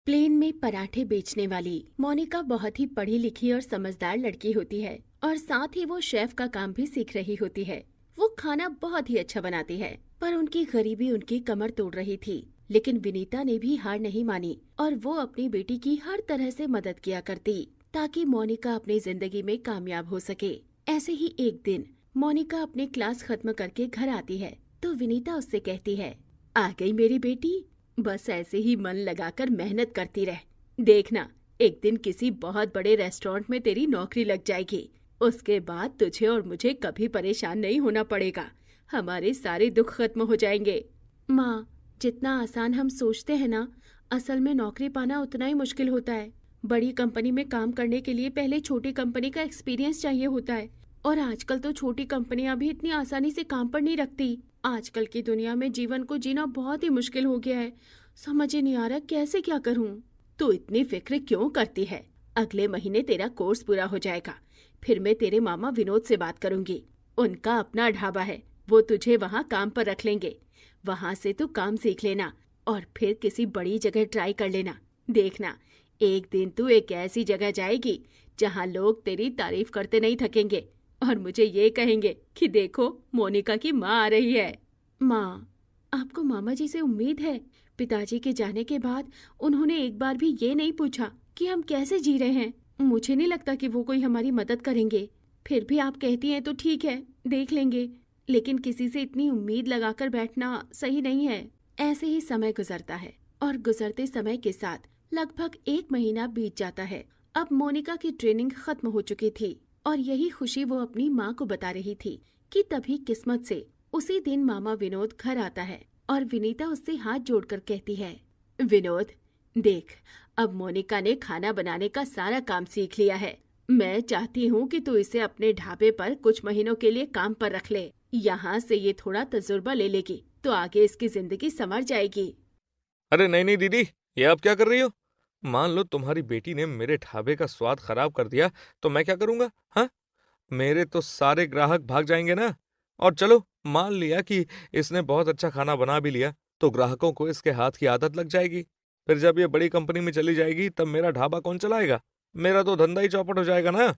Plane में पराठे बेचने वाली मोनिका बहुत ही पढ़ी लिखी और समझदार लड़की होती है और साथ ही वो शेफ का काम भी सीख रही होती है। वो खाना बहुत ही अच्छा बनाती है, पर उनकी गरीबी उनकी कमर तोड़ रही थी। लेकिन विनीता ने भी हार नहीं मानी और वो अपनी बेटी की हर तरह से मदद किया करती ताकि मोनिका अपनी जिंदगी में कामयाब हो सके। ऐसे ही एक दिन मोनिका अपनी क्लास खत्म करके घर आती है तो विनीता उससे कहती है, आ गई मेरी बेटी, बस ऐसे ही मन लगाकर मेहनत करती रह। देखना, एक दिन किसी बहुत बड़े रेस्टोरेंट में तेरी नौकरी लग जाएगी। उसके बाद तुझे और मुझे कभी परेशान नहीं होना पड़ेगा। हमारे सारे दुख खत्म हो जाएंगे। माँ, जितना आसान हम सोचते हैं ना, असल में नौकरी पाना उतना ही मुश्किल होता है। बड़ी कंपनी में काम करने के लिए पहले छोटी कंपनी का एक्सपीरियंस चाहिए होता है, और आजकल तो छोटी कंपनियां भी इतनी आसानी से काम पर नहीं रखती। आजकल की दुनिया में जीवन को जीना बहुत ही मुश्किल हो गया है। समझ ही नहीं आ रहा कैसे क्या करूं। तू इतनी फिक्र क्यों करती है? अगले महीने तेरा कोर्स पूरा हो जाएगा, फिर मैं तेरे मामा विनोद से बात करूंगी। उनका अपना ढाबा है, वो तुझे वहाँ काम पर रख लेंगे। वहाँ से तू काम सीख लेना और फिर किसी बड़ी जगह ट्राई कर लेना। देखना, एक दिन तू एक ऐसी जगह जाएगी जहाँ लोग तेरी तारीफ करते नहीं थकेंगे और मुझे ये कहेंगे कि देखो, मोनिका की माँ आ रही है। माँ, आपको मामा जी से उम्मीद है? पिताजी के जाने के बाद उन्होंने एक बार भी ये नहीं पूछा कि हम कैसे जी रहे हैं। मुझे नहीं लगता कि वो कोई हमारी मदद करेंगे। फिर भी आप कहती हैं तो ठीक है, देख लेंगे, लेकिन किसी से इतनी उम्मीद लगाकर बैठना सही नहीं है। ऐसे ही समय गुजरता है और गुजरते समय के साथ लगभग 1 महीना बीत जाता है। अब मोनिका की ट्रेनिंग खत्म हो चुकी थी और यही खुशी वो अपनी माँ को बता रही थी कि तभी किस्मत से उसी दिन मामा विनोद घर आता है और विनीता उससे हाथ जोड़कर कहती है, विनोद, देख, अब मोनिका ने खाना बनाने का सारा काम सीख लिया है। मैं चाहती हूँ कि तू इसे अपने ढाबे पर कुछ महीनों के लिए काम पर रख ले। यहाँ से ये थोड़ा तजुर्बा ले लेगी तो आगे इसकी जिंदगी संवर जाएगी। अरे नहीं नहीं दीदी, ये आप क्या कर रही हो? मान लो तुम्हारी बेटी ने मेरे ढाबे का स्वाद खराब कर दिया तो मैं क्या करूंगा? हाँ, मेरे तो सारे ग्राहक भाग जाएंगे ना। और चलो, मान लिया कि इसने बहुत अच्छा खाना बना भी लिया, तो ग्राहकों को इसके हाथ की आदत लग जाएगी। फिर जब ये बड़ी कंपनी में चली जाएगी तब मेरा ढाबा कौन चलाएगा? मेरा तो धंधा ही चौपट हो जाएगा ना।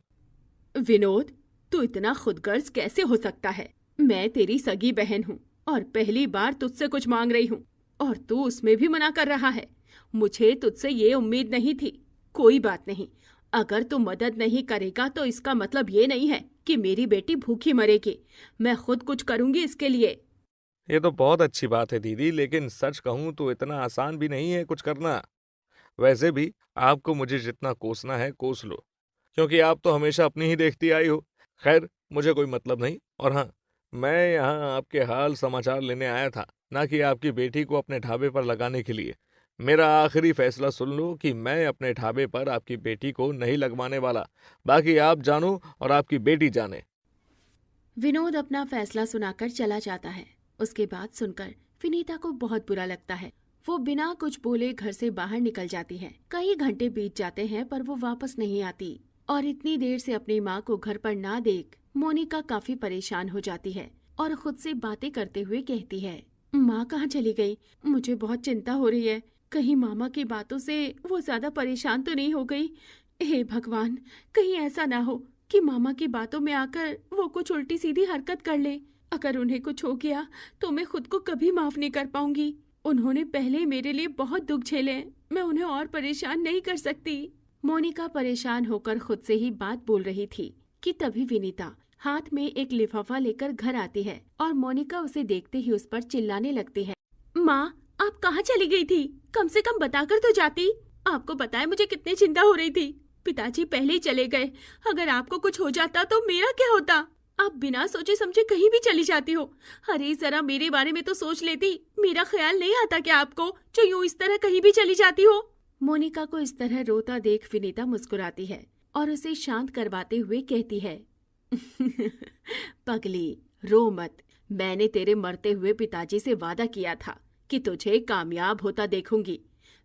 विनोद, तू इतना खुदगर्ज कैसे हो सकता है? मैं तेरी सगी बहन हूँ और पहली बार तुझसे कुछ मांग रही हूँ और तू उसमें भी मना कर रहा है। मुझे तुझसे ये उम्मीद नहीं थी। कोई बात नहीं, अगर तू मदद नहीं करेगा तो इसका मतलब ये नहीं है कि मेरी बेटी भूखी मरेगी। मैं खुद कुछ करूंगी इसके लिए। ये तो बहुत अच्छी बात है दीदी, लेकिन सच कहूं तो इतना आसान भी नहीं है कुछ करना। वैसे भी आपको मुझे जितना कोसना है कोस लो, क्योंकि आप तो हमेशा अपनी ही देखती आई हो। खैर, मुझे कोई मतलब नहीं। और हाँ, मैं यहाँ आपके हाल समाचार लेने आया था, ना कि आपकी बेटी को अपने ढाबे पर लगाने के लिए। मेरा आखिरी फैसला सुन लो कि मैं अपने ढाबे पर आपकी बेटी को नहीं लगवाने वाला। बाकी आप जानो और आपकी बेटी जाने। विनोद अपना फैसला सुनाकर चला जाता है। उसके बाद सुनकर विनीता को बहुत बुरा लगता है। वो बिना कुछ बोले घर से बाहर निकल जाती है। कई घंटे बीत जाते हैं पर वो वापस नहीं आती और इतनी देर से अपनी माँ को घर पर ना देख मोनिका काफी परेशान हो जाती है और खुद से बातें करते हुए कहती है, माँ कहाँ चली गई? मुझे बहुत चिंता हो रही है। कहीं मामा की बातों से वो ज्यादा परेशान तो नहीं हो गई? हे भगवान, कहीं ऐसा ना हो कि मामा की बातों में आकर वो कुछ उल्टी सीधी हरकत कर ले। अगर उन्हें कुछ हो गया तो मैं खुद को कभी माफ नहीं कर पाऊंगी। उन्होंने पहले मेरे लिए बहुत दुख झेले हैं। मैं उन्हें और परेशान नहीं कर सकती। मोनिका परेशान होकर खुद से ही बात बोल रही थी कि तभी विनीता हाथ में एक लिफाफा लेकर घर आती है और मोनिका उसे देखते ही उस पर चिल्लाने लगती है, माँ, आप कहाँ चली गई थी? कम से कम बताकर तो जाती। आपको पता है मुझे कितनी चिंता हो रही थी। पिताजी पहले ही चले गए। अगर आपको कुछ हो जाता तो मेरा क्या होता? आप बिना सोचे समझे कहीं भी चली जाती हो। अरे जरा मेरे बारे में तो सोच लेती। मेरा ख्याल नहीं आता क्या आपको, जो यूं इस तरह कहीं भी चली जाती हो? मोनिका को इस तरह रोता देख विनीता मुस्कुराती है और उसे शांत करवाते हुए कहती है, पगली, रो मत। मैंने तेरे मरते हुए पिताजी से वादा किया था कि तुझे कामयाब होता देखूंगी।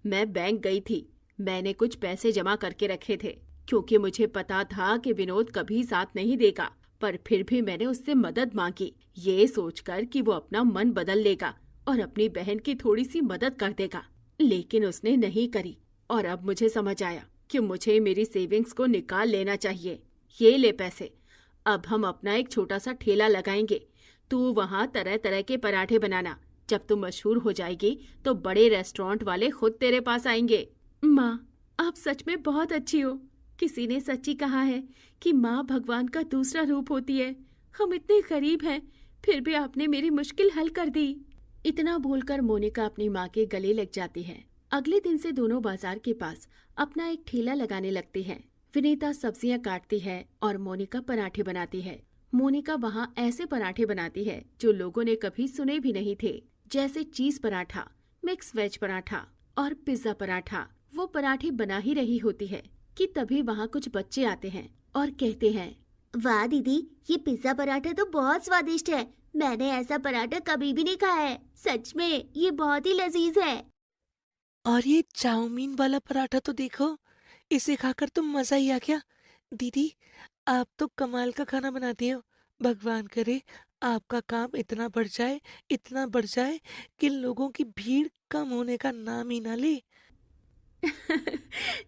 मैं बैंक गई थी। मैंने कुछ पैसे जमा करके रखे थे क्योंकि मुझे पता था कि विनोद कभी साथ नहीं देगा, पर फिर भी मैंने उससे मदद मांगी, ये सोचकर कि वो अपना मन बदल लेगा और अपनी बहन की थोड़ी सी मदद कर देगा। लेकिन उसने नहीं करी और अब मुझे समझ आया कि मुझे मेरी सेविंग्स को निकाल लेना चाहिए। ये ले पैसे। अब हम अपना एक छोटा सा ठेला लगाएंगे। तू वहाँ तरह तरह के पराठे बनाना। जब तू मशहूर हो जाएगी तो बड़े रेस्टोरेंट वाले खुद तेरे पास आएंगे। माँ, आप सच में बहुत अच्छी हो। किसी ने सच्ची कहा है कि माँ भगवान का दूसरा रूप होती है। हम इतने गरीब हैं, फिर भी आपने मेरी मुश्किल हल कर दी। इतना बोलकर मोनिका अपनी माँ के गले लग जाती है। अगले दिन से दोनों बाजार के पास अपना एक ठेला लगाने लगती हैं। विनीता सब्जियां काटती है और मोनिका पराठे बनाती है। मोनिका वहाँ ऐसे पराठे बनाती है जो लोगों ने कभी सुने भी नहीं थे, जैसे चीज पराठा, मिक्स वेज पराठा और पिज्जा पराठा। वो पराठे बना ही रही होती है कि तभी वहाँ कुछ बच्चे आते हैं और कहते हैं, वाह दीदी, ये पिज्जा पराठा तो बहुत स्वादिष्ट है। मैंने ऐसा पराठा कभी भी नहीं खाया है। सच में ये बहुत ही लजीज है। और ये चाउमीन वाला पराठा तो देखो, इसे खाकर तो मजा ही आ गया। दीदी, आप तो कमाल का खाना बनाती हो। भगवान करे आपका काम इतना बढ़ जाए कि लोगों की भीड़ कम होने का नाम ही ना ले।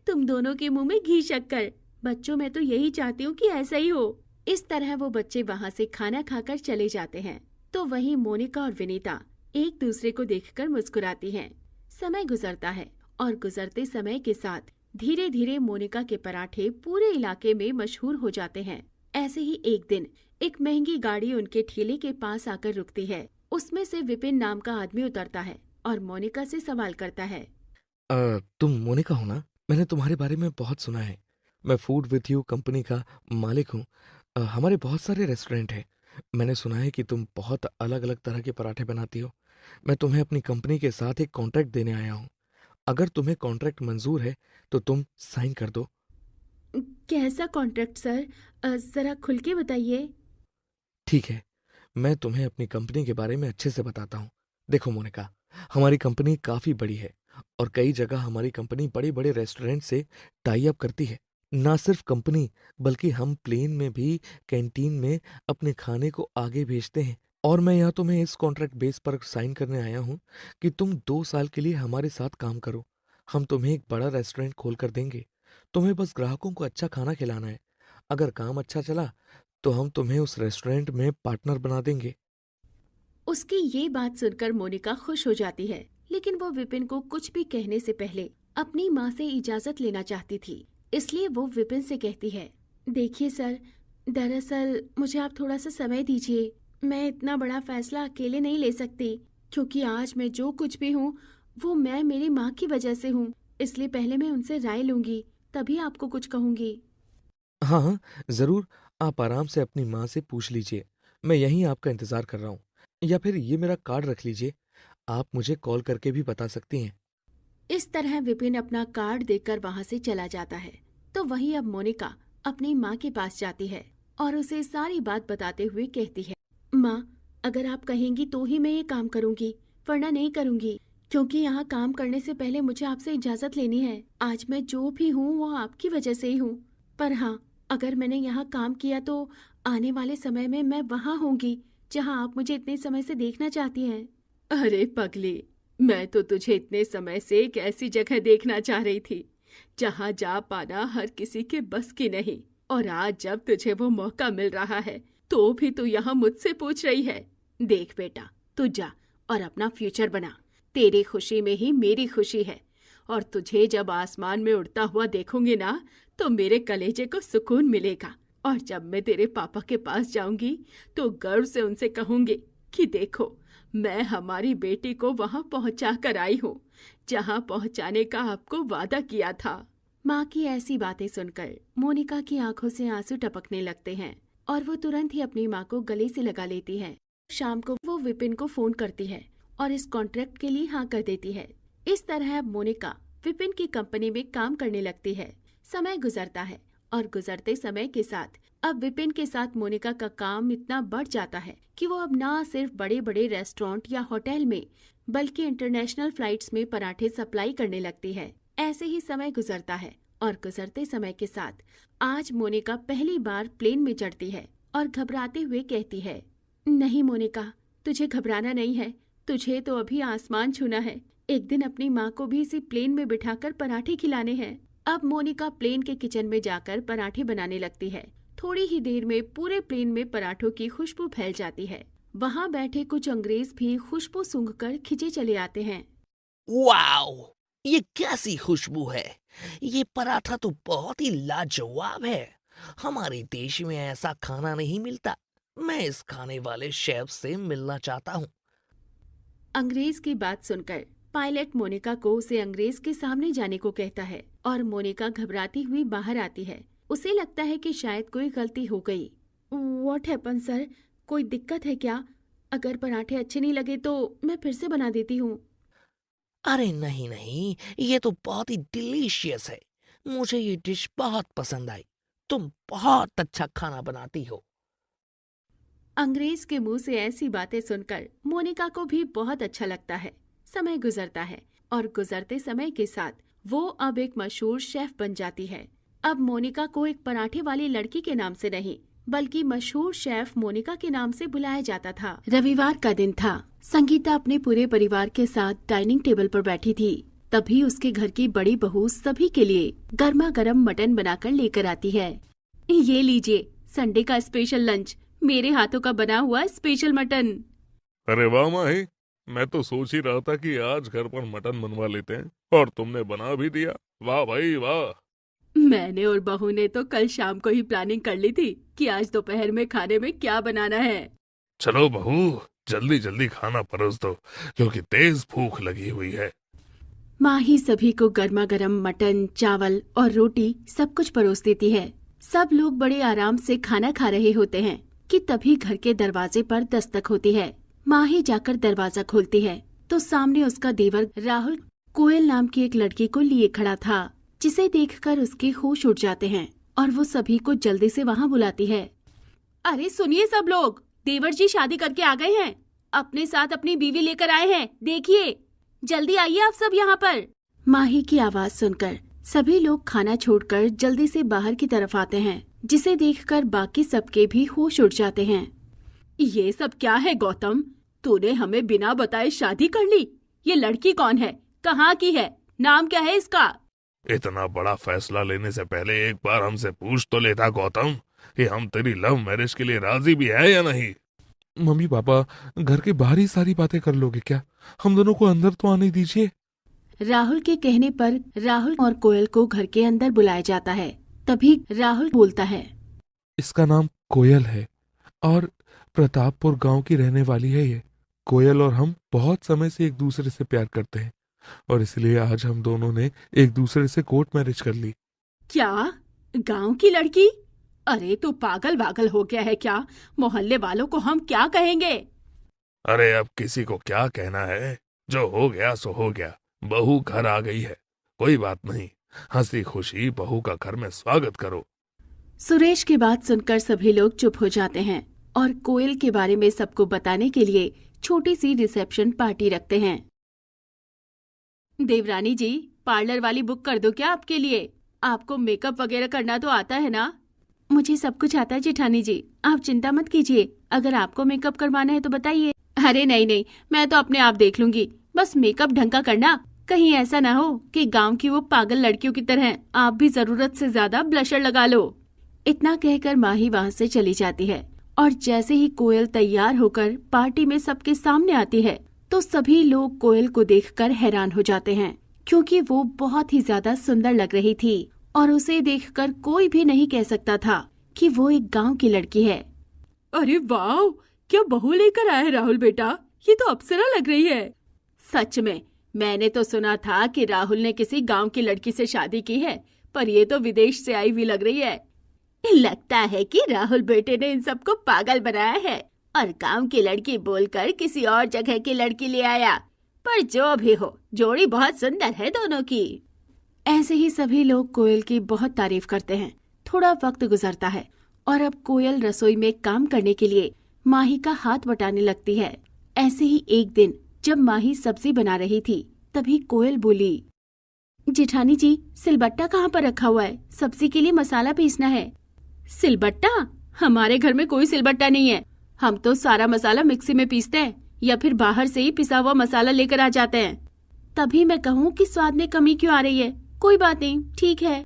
तुम दोनों के मुंह में घी शक्कर। बच्चों, मैं तो यही चाहती हूँ कि ऐसा ही हो। इस तरह वो बच्चे वहाँ से खाना खाकर चले जाते हैं। तो वहीं मोनिका और विनीता एक दूसरे को देखकर मुस्कुराती हैं। समय गुजरता है और गुजरते समय के साथ धीरे धीरे मोनिका के पराठे पूरे इलाके में मशहूर हो जाते हैं। ऐसे ही एक दिन एक महंगी गाड़ी उनके ठेले के पास आकर रुकती है। उसमें से विपिन नाम का आदमी उतरता है और मोनिका से सवाल करता है, तुम मोनिका हो ना? मैंने तुम्हारे बारे में बहुत सुना है। मैं फूड विथ यू कंपनी का मालिक हूँ। हमारे बहुत सारे रेस्टोरेंट हैं। मैंने सुना है कि तुम बहुत अलग अलग तरह के पराठे बनाती हो। मैं तुम्हें अपनी कंपनी के साथ एक कॉन्ट्रैक्ट देने आया हूँ। अगर तुम्हें कॉन्ट्रैक्ट मंजूर है तो तुम साइन कर दो। कैसा कॉन्ट्रैक्ट सर? जरा खुल के बताइए। ठीक है, मैं तुम्हें अपनी कंपनी के बारे में अच्छे से बताता हूँ। देखो मोनिका, हमारी कंपनी काफ़ी बड़ी है और कई जगह हमारी कंपनी बड़े बड़े रेस्टोरेंट से टाई अप करती है। ना सिर्फ कंपनी, बल्कि हम प्लेन में भी कैंटीन में अपने खाने को आगे भेजते हैं। और मैं यहाँ तुम्हें इस कॉन्ट्रैक्ट बेस पर साइन करने आया हूँ कि तुम 2 साल के लिए हमारे साथ काम करो। हम तुम्हें एक बड़ा रेस्टोरेंट खोल कर देंगे। तुम्हें बस ग्राहकों को अच्छा खाना खिलाना है। अगर काम अच्छा चला तो हम तुम्हें उस रेस्टोरेंट में पार्टनर बना देंगे। उसकी ये बात सुनकर मोनिका खुश हो जाती है, लेकिन वो विपिन को कुछ भी कहने से पहले अपनी माँ से इजाजत लेना चाहती थी। इसलिए वो विपिन से कहती है, देखिए सर, दरअसल मुझे आप थोड़ा सा समय दीजिए। मैं इतना बड़ा फैसला अकेले नहीं ले सकती, क्योंकि आज मैं जो कुछ भी हूँ वो मैं मेरी माँ की वजह से हूँ। इसलिए पहले मैं उनसे राय लूंगी, तभी आपको कुछ कहूंगी। हाँ हाँ, ज़रूर। आप आराम से अपनी माँ से पूछ लीजिए। मैं यहीं आपका इंतज़ार कर रहा हूँ। या फिर ये मेरा कार्ड रख लीजिए, आप मुझे कॉल करके भी बता सकती हैं। इस तरह विपिन अपना कार्ड देकर वहां से चला जाता है। तो वहीं अब मोनिका अपनी माँ के पास जाती है और उसे सारी बात बताते हुए कहती है, माँ, अगर आप कहेंगी तो ही मैं ये काम करूंगी, वरना नहीं करूंगी, क्योंकि यहाँ काम करने से पहले मुझे आपसे इजाजत लेनी है। आज मैं जो भी हूँ वो आपकी वजह से ही हूँ। पर हाँ, अगर मैंने यहाँ काम किया तो आने वाले समय में मैं वहाँ होंगी जहाँ आप मुझे इतने समय से देखना चाहती हैं। अरे पगली, मैं तो तुझे इतने समय से एक ऐसी जगह देखना चाह रही थी जहाँ जा पाना हर किसी के बस की नहीं, और आज जब तुझे वो मौका मिल रहा है तो भी तू यहाँ मुझसे पूछ रही है। देख बेटा, तू जा और अपना फ्यूचर बना। तेरी खुशी में ही मेरी खुशी है, और तुझे जब आसमान में उड़ता हुआ देखूंगी ना तो मेरे कलेजे को सुकून मिलेगा। और जब मैं तेरे पापा के पास जाऊंगी तो गर्व से उनसे कहूंगी कि देखो, मैं हमारी बेटी को वहां पहुंचा कर आई हूँ जहां पहुंचाने का आपको वादा किया था। माँ की ऐसी बातें सुनकर मोनिका की आंखों से आंसू टपकने लगते हैं और वो तुरंत ही अपनी माँ को गले से लगा लेती है। शाम को वो विपिन को फोन करती है और इस कॉन्ट्रैक्ट के लिए हाँ कर देती है। इस तरह अब मोनिका विपिन की कंपनी में काम करने लगती है। समय गुजरता है और गुजरते समय के साथ अब विपिन के साथ मोनिका का काम इतना बढ़ जाता है कि वो अब ना सिर्फ बड़े बड़े रेस्टोरेंट या होटल में बल्कि इंटरनेशनल फ्लाइट्स में पराठे सप्लाई करने लगती है। ऐसे ही समय गुजरता है और गुजरते समय के साथ आज मोनिका पहली बार प्लेन में चढ़ती है और घबराते हुए कहती है, नहीं मोनिका, तुझे घबराना नहीं है। तुझे तो अभी आसमान छूना है, एक दिन अपनी माँ को भी इसी प्लेन में बिठाकर पराठे खिलाने हैं। अब मोनिका प्लेन के किचन में जाकर पराठे बनाने लगती है। थोड़ी ही देर में पूरे प्लेन में पराठों की खुशबू फैल जाती है। वहाँ बैठे कुछ अंग्रेज भी खुशबू सूंघकर खिंचे चले आते हैं। वाओ, ये कैसी खुशबू है! ये पराठा तो बहुत ही लाजवाब है। हमारे देश में ऐसा खाना नहीं मिलता। मैं इस खाने वाले शेफ से मिलना चाहता हूँ। अंग्रेज की बात सुनकर पायलट मोनिका को उसे अंग्रेज के सामने जाने को कहता है और मोनिका घबराती हुई बाहर आती है। उसे लगता है कि शायद कोई गलती हो गई। व्हाट हैपन सर, कोई दिक्कत है क्या? अगर पराठे अच्छे नहीं लगे तो मैं फिर से बना देती हूँ। अरे नहीं नहीं, ये तो बहुत ही डिलीशियस है। मुझे ये डिश बहुत पसंद आई। तुम बहुत अच्छा खाना बनाती हो। अंग्रेज के मुंह से ऐसी बातें सुनकर मोनिका को भी बहुत अच्छा लगता है। समय गुजरता है और गुजरते समय के साथ वो अब एक मशहूर शेफ बन जाती है। अब मोनिका को एक पराठे वाली लड़की के नाम से नहीं बल्कि मशहूर शेफ मोनिका के नाम से बुलाया जाता था। रविवार का दिन था। संगीता अपने पूरे परिवार के साथ डाइनिंग टेबल पर बैठी थी। तभी उसके घर की बड़ी बहू सभी के लिए गर्मा गर्म मटन बनाकर लेकर आती है। ये लीजिए संडे का स्पेशल लंच, मेरे हाथों का बना हुआ स्पेशल मटन। अरे वाह माही, मैं तो सोच ही रहा था कि आज घर पर मटन बनवा लेते हैं और तुमने बना भी दिया। वाह भाई वाह। मैंने और बहू ने तो कल शाम को ही प्लानिंग कर ली थी कि आज दोपहर में खाने में क्या बनाना है। चलो बहू, जल्दी जल्दी खाना परोस दो क्योंकि तेज भूख लगी हुई है। माँ ही सभी को गर्मा गर्म मटन, चावल और रोटी सब कुछ परोस देती है। सब लोग बड़े आराम से खाना खा रहे होते हैं कि तभी घर के दरवाजे पर दस्तक होती है। माँ ही जाकर दरवाजा खोलती है तो सामने उसका देवर राहुल कोयल नाम की एक लड़की को लिए खड़ा था, जिसे देखकर उसके होश उड़ जाते हैं और वो सभी को जल्दी से वहाँ बुलाती है। अरे सुनिए सब लोग, देवर जी शादी करके आ गए हैं। अपने साथ अपनी बीवी लेकर आए हैं। देखिए, जल्दी आइए आप सब यहाँ पर। माही की आवाज सुनकर सभी लोग खाना छोड़कर जल्दी से बाहर की तरफ आते हैं, जिसे देखकर बाकी सबके भी होश उड़ जाते हैं। ये सब क्या है गौतम? तूने हमें बिना बताए शादी कर ली। ये लड़की कौन है? कहाँ की है? नाम क्या है इसका? इतना बड़ा फैसला लेने से पहले एक बार हमसे पूछ तो लेता गौतम कि हम तेरी लव मैरिज के लिए राजी भी है या नहीं। मम्मी पापा, घर के बाहर ही सारी बातें कर लोगे क्या? हम दोनों को अंदर तो आने दीजिए। राहुल के कहने पर राहुल और कोयल को घर के अंदर बुलाया जाता है। तभी राहुल बोलता है, इसका नाम कोयल है और प्रतापपुर गांव की रहने वाली है। ये कोयल और हम बहुत समय से एक दूसरे से प्यार करते हैं और इसलिए आज हम दोनों ने एक दूसरे से कोर्ट मैरिज कर ली। क्या? गांव की लड़की? अरे तू पागल वागल हो गया है क्या? मोहल्ले वालों को हम क्या कहेंगे? अरे अब किसी को क्या कहना है, जो हो गया सो हो गया। बहू घर आ गई है, कोई बात नहीं। हंसी खुशी बहू का घर में स्वागत करो। सुरेश की बात सुनकर सभी लोग चुप हो जाते हैं और कोयल के बारे में सबको बताने के लिए छोटी सी रिसेप्शन पार्टी रखते हैं। देवरानी जी, पार्लर वाली बुक कर दो क्या आपके लिए? आपको मेकअप वगैरह करना तो आता है ना? मुझे सब कुछ आता है जेठानी जी, आप चिंता मत कीजिए। अगर आपको मेकअप करवाना है तो बताइए। अरे नहीं नहीं, मैं तो अपने आप देख लूंगी। बस मेकअप ढंग का करना, कहीं ऐसा ना हो कि गांव की वो पागल लड़कियों की तरह आप भी जरूरत से ज्यादा ब्लशर लगा लो। इतना कहकर माही वहाँ से चली जाती है और जैसे ही कोयल तैयार होकर पार्टी में सबके सामने आती है तो सभी लोग कोयल को देखकर हैरान हो जाते हैं, क्योंकि वो बहुत ही ज्यादा सुंदर लग रही थी और उसे देखकर कोई भी नहीं कह सकता था कि वो एक गांव की लड़की है। अरे वाह, क्या बहू लेकर आया है राहुल बेटा? ये तो अप्सरा लग रही है। सच में, मैंने तो सुना था कि राहुल ने किसी गांव की लड़की से शादी की है, पर ये तो विदेश से आई हुई लग रही है। लगता है कि राहुल बेटे ने इन सबको पागल बनाया है और गांव की लड़की बोलकर किसी और जगह की लड़की ले आया। पर जो भी हो, जोड़ी बहुत सुंदर है दोनों की। ऐसे ही सभी लोग कोयल की बहुत तारीफ करते हैं। थोड़ा वक्त गुजरता है और अब कोयल रसोई में काम करने के लिए माही का हाथ बटाने लगती है। ऐसे ही एक दिन जब माही सब्जी बना रही थी, तभी कोयल बोली, जेठानी जी, सिलबट्टा कहाँ पर रखा हुआ है? सब्जी के लिए मसाला पीसना है। सिलबट्टा? हमारे घर में कोई सिलबट्टा नहीं है। हम तो सारा मसाला मिक्सी में पीसते हैं या फिर बाहर से ही पिसा हुआ मसाला लेकर आ जाते हैं। तभी मैं कहूँ कि स्वाद में कमी क्यों आ रही है। कोई बात नहीं, ठीक है।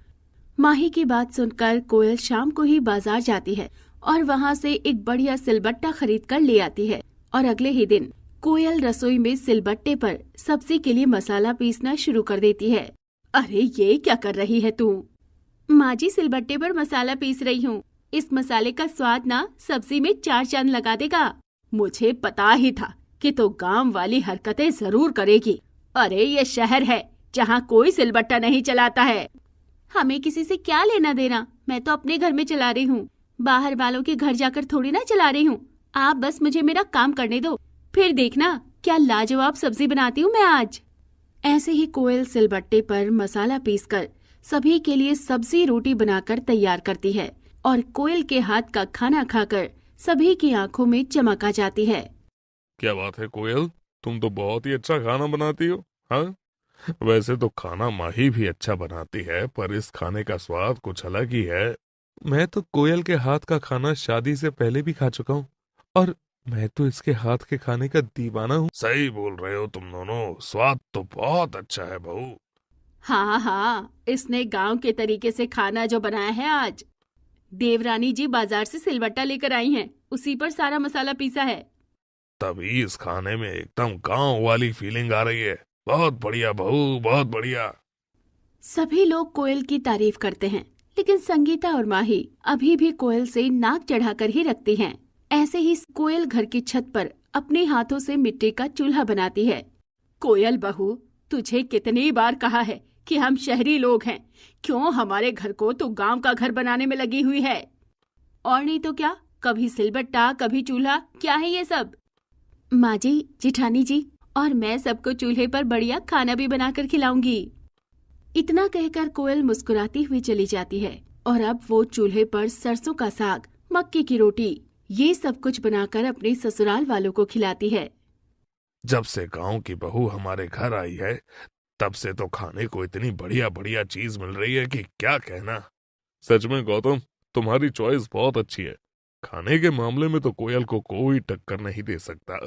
माही की बात सुनकर कोयल शाम को ही बाजार जाती है और वहाँ से एक बढ़िया सिलबट्टा खरीद कर ले आती है। और अगले ही दिन कोयल रसोई में सिलबट्टे पर सब्जी के लिए मसाला पीसना शुरू कर देती है। अरे ये क्या कर रही है तू? माँ जी, सिलबट्टे पर मसाला पीस रही हूँ। इस मसाले का स्वाद ना सब्जी में 4 चांद लगा देगा। मुझे पता ही था कि तो गांव वाली हरकतें जरूर करेगी। अरे ये शहर है जहाँ कोई सिलबट्टा नहीं चलाता है। हमें किसी से क्या लेना देना, मैं तो अपने घर में चला रही हूँ, बाहर वालों के घर जाकर थोड़ी ना चला रही हूँ। आप बस मुझे मेरा काम करने दो, फिर देखना क्या लाजवाब सब्जी बनाती हूँ मैं आज। ऐसे ही कोयल सिलबट्टे पर मसाला पीसकर सभी के लिए सब्जी रोटी बनाकर तैयार करती है और कोयल के हाथ का खाना खाकर सभी की आंखों में चमक आ जाती है। क्या बात है कोयल, तुम तो बहुत ही अच्छा खाना बनाती हो। हाँ, वैसे तो खाना माही भी अच्छा बनाती है, पर इस खाने का स्वाद कुछ अलग ही है। मैं तो कोयल के हाथ का खाना शादी से पहले भी खा चुका हूँ और मैं तो इसके हाथ के खाने का दीवाना हूँ। सही बोल रहे हो तुम दोनों, स्वाद तो बहुत अच्छा है बहू। हाँ हाँ, इसने गांव के तरीके से खाना जो बनाया है आज। देवरानी जी बाजार से सिलबट्टा लेकर आई हैं, उसी पर सारा मसाला पीसा है। तभी इस खाने में एकदम गांव वाली फीलिंग आ रही है। बहुत बढ़िया बहू, बहुत बढ़िया। सभी लोग कोयल की तारीफ करते हैं, लेकिन संगीता और माही अभी भी कोयल से नाक चढ़ाकर ही रखती हैं। ऐसे ही कोयल घर की छत पर अपने हाथों से मिट्टी का चूल्हा बनाती है। कोयल बहू, तुझे कितनी बार कहा है कि हम शहरी लोग हैं, क्यों हमारे घर को तू गांव का घर बनाने में लगी हुई है? और नहीं तो क्या, कभी सिलबट्टा कभी चूल्हा, क्या है ये सब? माँ जी, जिठानी जी, और मैं सबको चूल्हे पर बढ़िया खाना भी बनाकर खिलाऊंगी। इतना कहकर कोयल मुस्कुराती हुई चली जाती है और अब वो चूल्हे पर सरसों का साग, मक्की की रोटी, ये सब कुछ बनाकर अपने ससुराल वालों को खिलाती है। जब से गांव की बहू हमारे घर आई है, तब से तो खाने को इतनी बढ़िया बढ़िया चीज मिल रही है कि क्या कहना। सच में गौतम, तुम्हारी चॉइस बहुत अच्छी है। खाने के मामले में तो कोयल को कोई टक्कर नहीं दे सकता।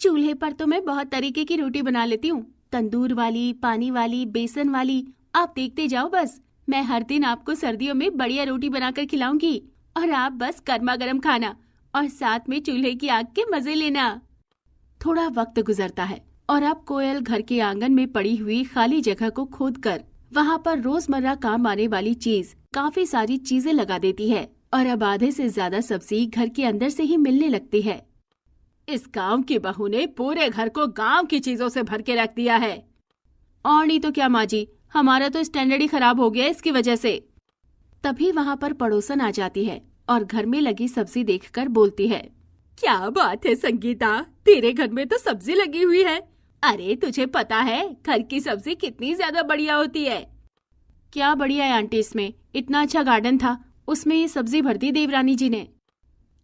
चूल्हे पर तो मैं बहुत तरीके की रोटी बना लेती हूँ, तंदूर वाली, पानी वाली, बेसन वाली। आप देखते जाओ बस, मैं हर दिन आपको सर्दियों में बढ़िया रोटी बनाकर खिलाऊंगी और आप बस गर्मा गर्म खाना और साथ में चूल्हे की आग के मजे लेना। थोड़ा वक्त गुजरता है और अब कोयल घर के आंगन में पड़ी हुई खाली जगह को खोदकर वहाँ पर रोजमर्रा काम आने वाली चीज, काफी सारी चीजें लगा देती है और अब आधे से ज्यादा सब्जी घर के अंदर से ही मिलने लगती है। इस गांव की बहू ने पूरे घर को गांव की चीजों से भर के रख दिया है। और नहीं तो क्या माँ जी, हमारा तो स्टैंडर्ड ही खराब हो गया इसकी वजह से। तभी वहाँ पर पड़ोसन आ जाती है और घर में लगी सब्जी देखकर बोलती है, क्या बात है संगीता, तेरे घर में तो सब्जी लगी हुई है। अरे तुझे पता है घर की सब्जी कितनी ज्यादा बढ़िया होती है। क्या बढ़िया है आंटी, इसमें इतना अच्छा गार्डन था, उसमें ये सब्जी भर दी देवरानी जी ने।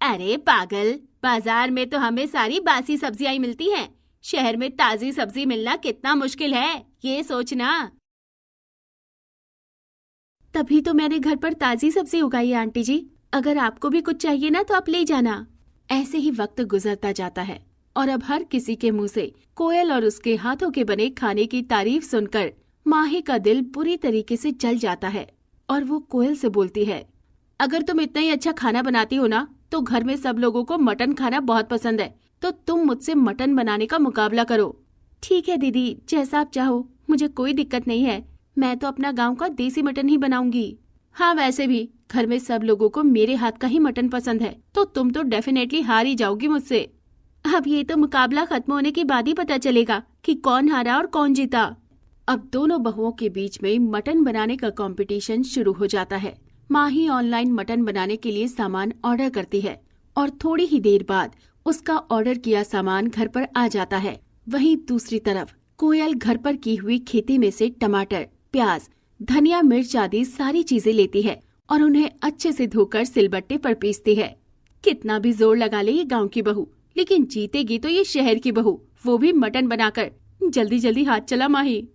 अरे पागल, बाजार में तो हमें सारी बासी सब्जियां ही मिलती हैं। शहर में ताजी सब्जी मिलना कितना मुश्किल है, ये सोचना। तभी तो मैंने घर पर ताजी सब्जी उगाई है आंटी जी, अगर आपको भी कुछ चाहिए ना तो आप ले जाना। ऐसे ही वक्त गुजरता जाता है और अब हर किसी के मुंह से कोयल और उसके हाथों के बने खाने की तारीफ सुनकर माही का दिल बुरी तरीके से जल जाता है और वो कोयल से बोलती है, अगर तुम इतना ही अच्छा खाना बनाती हो ना तो घर में सब लोगों को मटन खाना बहुत पसंद है, तो तुम मुझसे मटन बनाने का मुकाबला करो। ठीक है दीदी, जैसा आप चाहो, मुझे कोई दिक्कत नहीं है, मैं तो अपना गांव का देसी मटन ही बनाऊंगी। हाँ वैसे भी घर में सब लोगों को मेरे हाथ का ही मटन पसंद है, तो तुम तो डेफिनेटली हार ही जाओगी मुझसे। अब ये तो मुकाबला खत्म होने के बाद ही पता चलेगा कि कौन हारा और कौन जीता। अब दोनों बहुओं के बीच में मटन बनाने का कंपटीशन शुरू हो जाता है। माही ऑनलाइन मटन बनाने के लिए सामान ऑर्डर करती है और थोड़ी ही देर बाद उसका ऑर्डर किया सामान घर पर आ जाता है। वहीं दूसरी तरफ कोयल घर पर की हुई खेती में से टमाटर, प्याज, धनिया, मिर्च आदि सारी चीजें लेती है और उन्हें अच्छे से धोकर सिलबट्टे पर पीसती है। कितना भी जोर लगा ले ये गांव की बहू, लेकिन जीतेगी तो ये शहर की बहू, वो भी मटन बनाकर। जल्दी जल्दी हाथ चला माही।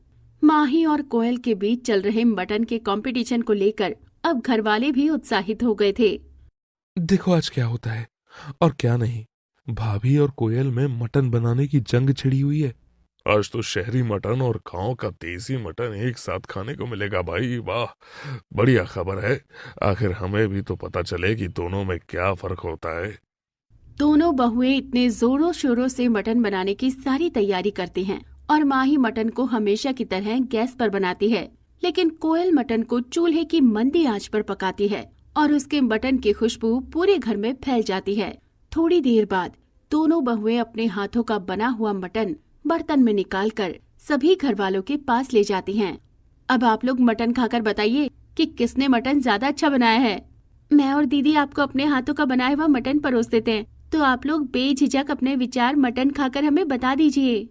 माही और कोयल के बीच चल रहे मटन के कंपटीशन को लेकर अब घर वाले भी उत्साहित हो गए थे। देखो आज क्या होता है और क्या नहीं। भाभी और कोयल में मटन बनाने की जंग छिड़ी हुई है आज तो शहरी मटन और गांव का देसी मटन एक साथ खाने को मिलेगा भाई, वाह बढ़िया खबर है। आखिर हमें भी तो पता चले कि दोनों में क्या फर्क होता है। दोनों बहुएं इतने जोरों शोरों से मटन बनाने की सारी तैयारी करती हैं और माही मटन को हमेशा की तरह गैस पर बनाती है, लेकिन कोयल मटन को चूल्हे की मंदी आंच पर पकाती है और उसके मटन की खुशबू पूरे घर में फैल जाती है। थोड़ी देर बाद दोनों बहुएं अपने हाथों का बना हुआ मटन बर्तन में निकालकर सभी घर वालों के पास ले जाती हैं। अब आप लोग मटन खाकर बताइए कि किसने मटन ज्यादा अच्छा बनाया है। मैं और दीदी आपको अपने हाथों का बनाया हुआ मटन परोस देते हैं, तो आप लोग बेझिझक अपने विचार मटन खाकर हमें बता दीजिए।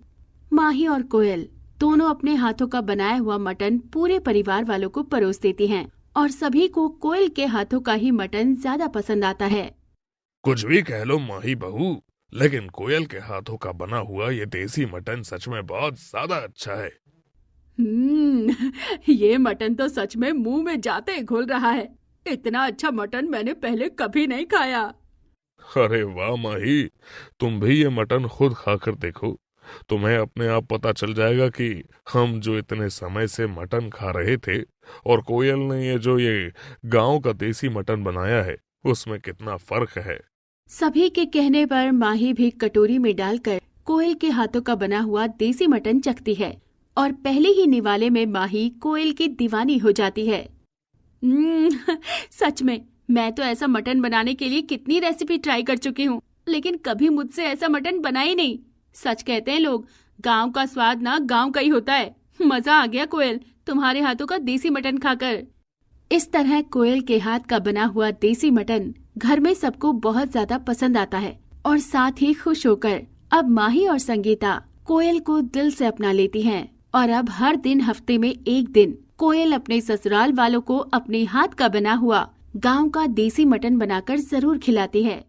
माही और कोयल दोनों अपने हाथों का बनाया हुआ मटन पूरे परिवार वालों को परोस देती हैं और सभी को कोयल के हाथों का ही मटन ज्यादा पसंद आता है। कुछ भी कह लो माही बहू, लेकिन कोयल के हाथों का बना हुआ ये देसी मटन सच में बहुत ज्यादा अच्छा है। ये मटन तो सच में मुंह में जाते ही घुल रहा है। इतना अच्छा मटन मैंने पहले कभी नहीं खाया। अरे वाह माही, तुम भी ये मटन खुद खाकर देखो, तुम्हें अपने आप पता चल जाएगा कि हम जो इतने समय से मटन खा रहे थे और कोयल ने ये गांव का देसी मटन बनाया है उसमें कितना फर्क है। सभी के कहने पर माही भी कटोरी में डालकर कोयल के हाथों का बना हुआ देसी मटन चखती है और पहले ही निवाले में माही कोयल की दीवानी हो जाती है। सच में मैं तो ऐसा मटन बनाने के लिए कितनी रेसिपी ट्राई कर चुकी हूँ, लेकिन कभी मुझसे ऐसा मटन बना ही नहीं। सच कहते हैं लोग, गांव का स्वाद ना गांव का ही होता है। मजा आ गया कोयल तुम्हारे हाथों का देसी मटन खाकर। इस तरह कोयल के हाथ का बना हुआ देसी मटन घर में सबको बहुत ज्यादा पसंद आता है और साथ ही खुश होकर अब माही और संगीता कोयल को दिल से अपना लेती हैं और अब हर दिन हफ्ते में एक दिन कोयल अपने ससुराल वालों को अपने हाथ का बना हुआ गांव का देसी मटन बनाकर जरूर खिलाती है।